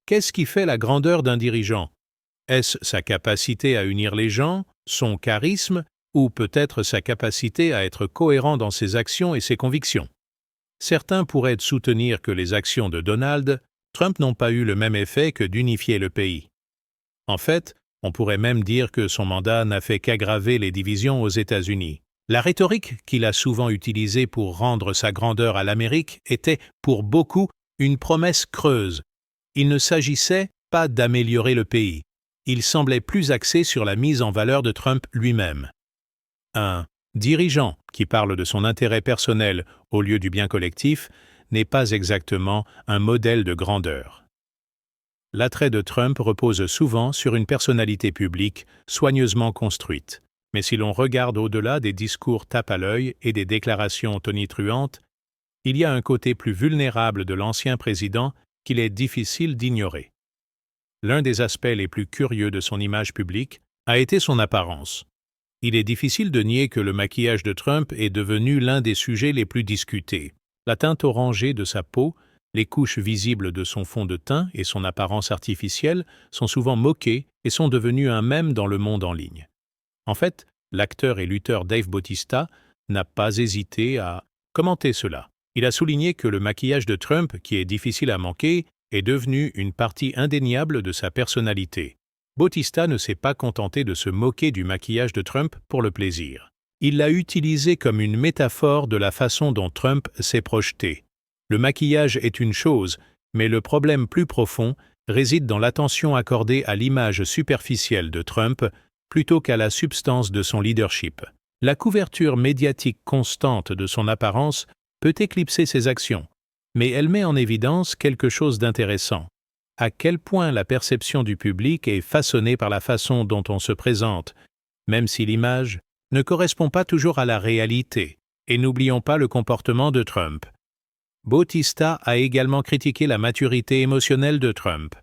Qu'est-ce qui fait la grandeur d'un dirigeant? Est-ce sa capacité à unir les gens, son charisme, ou peut-être sa capacité à être cohérent dans ses actions et ses convictions? Certains pourraient soutenir que les actions de Donald Trump n'ont pas eu le même effet que d'unifier le pays. En fait, on pourrait même dire que son mandat n'a fait qu'aggraver les divisions aux États-Unis. La rhétorique qu'il a souvent utilisée pour rendre sa grandeur à l'Amérique était, pour beaucoup, une promesse creuse. Il ne s'agissait pas d'améliorer le pays. Il semblait plus axé sur la mise en valeur de Trump lui-même. Un dirigeant qui parle de son intérêt personnel au lieu du bien collectif n'est pas exactement un modèle de grandeur. L'attrait de Trump repose souvent sur une personnalité publique soigneusement construite. Mais si l'on regarde au-delà des discours tape à l'œil et des déclarations tonitruantes, il y a un côté plus vulnérable de l'ancien président qu'il est difficile d'ignorer. L'un des aspects les plus curieux de son image publique a été son apparence. Il est difficile de nier que le maquillage de Trump est devenu l'un des sujets les plus discutés. La teinte orangée de sa peau, les couches visibles de son fond de teint et son apparence artificielle sont souvent moquées et sont devenues un mème dans le monde en ligne. En fait, l'acteur et lutteur Dave Bautista n'a pas hésité à commenter cela. Il a souligné que le maquillage de Trump, qui est difficile à manquer, est devenu une partie indéniable de sa personnalité. Bautista ne s'est pas contenté de se moquer du maquillage de Trump pour le plaisir. Il l'a utilisé comme une métaphore de la façon dont Trump s'est projeté. Le maquillage est une chose, mais le problème plus profond réside dans l'attention accordée à l'image superficielle de Trump plutôt qu'à la substance de son leadership. La couverture médiatique constante de son apparence peut éclipser ses actions, mais elle met en évidence quelque chose d'intéressant. À quel point la perception du public est façonnée par la façon dont on se présente, même si l'image ne correspond pas toujours à la réalité. Et n'oublions pas le comportement de Trump. Bautista a également critiqué la maturité émotionnelle de Trump,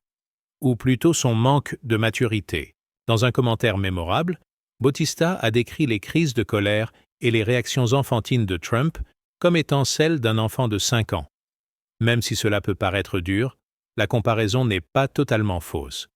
ou plutôt son manque de maturité. Dans un commentaire mémorable, Bautista a décrit les crises de colère et les réactions enfantines de Trump comme étant celles d'un enfant de 5 ans. Même si cela peut paraître dur, la comparaison n'est pas totalement fausse.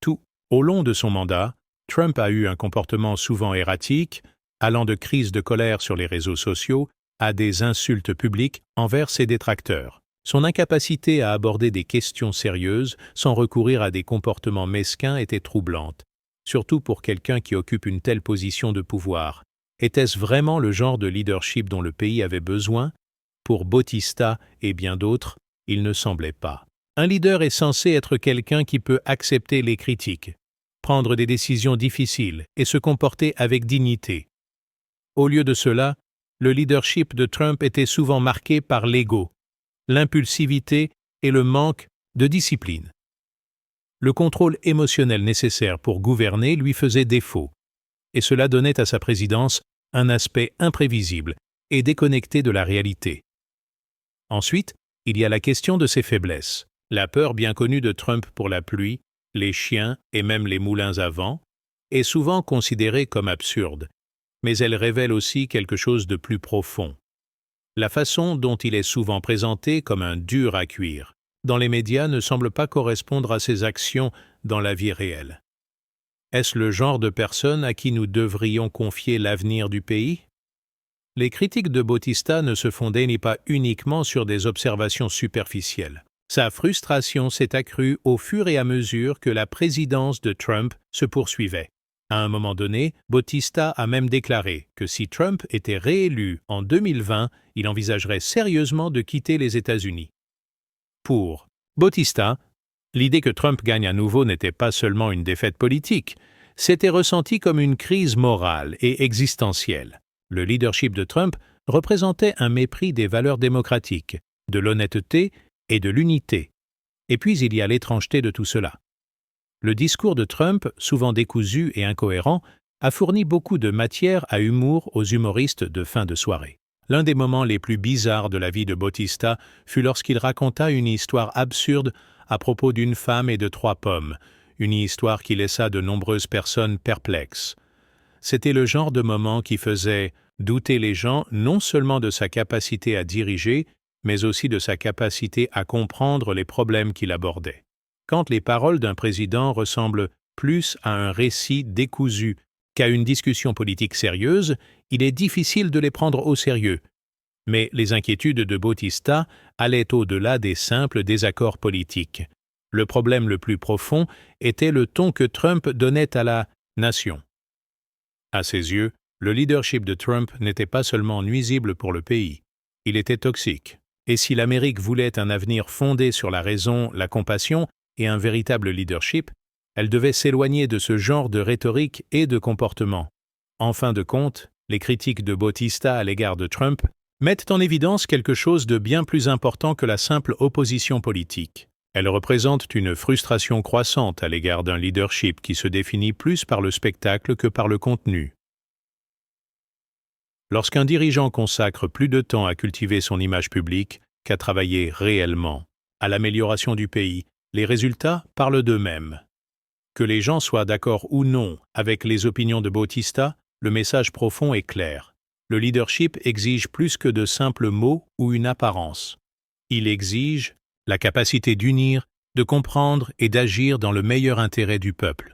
Tout au long de son mandat, Trump a eu un comportement souvent erratique, allant de crises de colère sur les réseaux sociaux à des insultes publiques envers ses détracteurs. Son incapacité à aborder des questions sérieuses sans recourir à des comportements mesquins était troublante, surtout pour quelqu'un qui occupe une telle position de pouvoir. Était-ce vraiment le genre de leadership dont le pays avait besoin? Pour Bautista et bien d'autres, il ne semblait pas. Un leader est censé être quelqu'un qui peut accepter les critiques, prendre des décisions difficiles et se comporter avec dignité. Au lieu de cela, le leadership de Trump était souvent marqué par l'ego, l'impulsivité et le manque de discipline. Le contrôle émotionnel nécessaire pour gouverner lui faisait défaut, et cela donnait à sa présidence un aspect imprévisible et déconnecté de la réalité. Ensuite, il y a la question de ses faiblesses. La peur bien connue de Trump pour la pluie, les chiens et même les moulins à vent est souvent considérée comme absurde, mais elle révèle aussi quelque chose de plus profond. La façon dont il est souvent présenté comme un dur à cuire dans les médias ne semble pas correspondre à ses actions dans la vie réelle. Est-ce le genre de personne à qui nous devrions confier l'avenir du pays? Les critiques de Bautista ne se fondaient ni pas uniquement sur des observations superficielles. Sa frustration s'est accrue au fur et à mesure que la présidence de Trump se poursuivait. À un moment donné, Bautista a même déclaré que si Trump était réélu en 2020, il envisagerait sérieusement de quitter les États-Unis. Pour Bautista, l'idée que Trump gagne à nouveau n'était pas seulement une défaite politique, c'était ressenti comme une crise morale et existentielle. Le leadership de Trump représentait un mépris des valeurs démocratiques, de l'honnêteté et de l'unité. Et puis il y a l'étrangeté de tout cela. Le discours de Trump, souvent décousu et incohérent, a fourni beaucoup de matière à humour aux humoristes de fin de soirée. L'un des moments les plus bizarres de la vie de Bautista fut lorsqu'il raconta une histoire absurde à propos d'une femme et de 3 pommes, une histoire qui laissa de nombreuses personnes perplexes. C'était le genre de moment qui faisait douter les gens non seulement de sa capacité à diriger, mais aussi de sa capacité à comprendre les problèmes qu'il abordait. Quand les paroles d'un président ressemblent plus à un récit décousu qu'à une discussion politique sérieuse, il est difficile de les prendre au sérieux. Mais les inquiétudes de Bautista allaient au-delà des simples désaccords politiques. Le problème le plus profond était le ton que Trump donnait à la nation. À ses yeux, le leadership de Trump n'était pas seulement nuisible pour le pays, il était toxique. Et si l'Amérique voulait un avenir fondé sur la raison, la compassion et un véritable leadership, elle devait s'éloigner de ce genre de rhétorique et de comportement. En fin de compte, les critiques de Bautista à l'égard de Trump mettent en évidence quelque chose de bien plus important que la simple opposition politique. Elles représentent une frustration croissante à l'égard d'un leadership qui se définit plus par le spectacle que par le contenu. Lorsqu'un dirigeant consacre plus de temps à cultiver son image publique qu'à travailler réellement à l'amélioration du pays, les résultats parlent d'eux-mêmes. Que les gens soient d'accord ou non avec les opinions de Bautista, le message profond est clair. Le leadership exige plus que de simples mots ou une apparence. Il exige la capacité d'unir, de comprendre et d'agir dans le meilleur intérêt du peuple.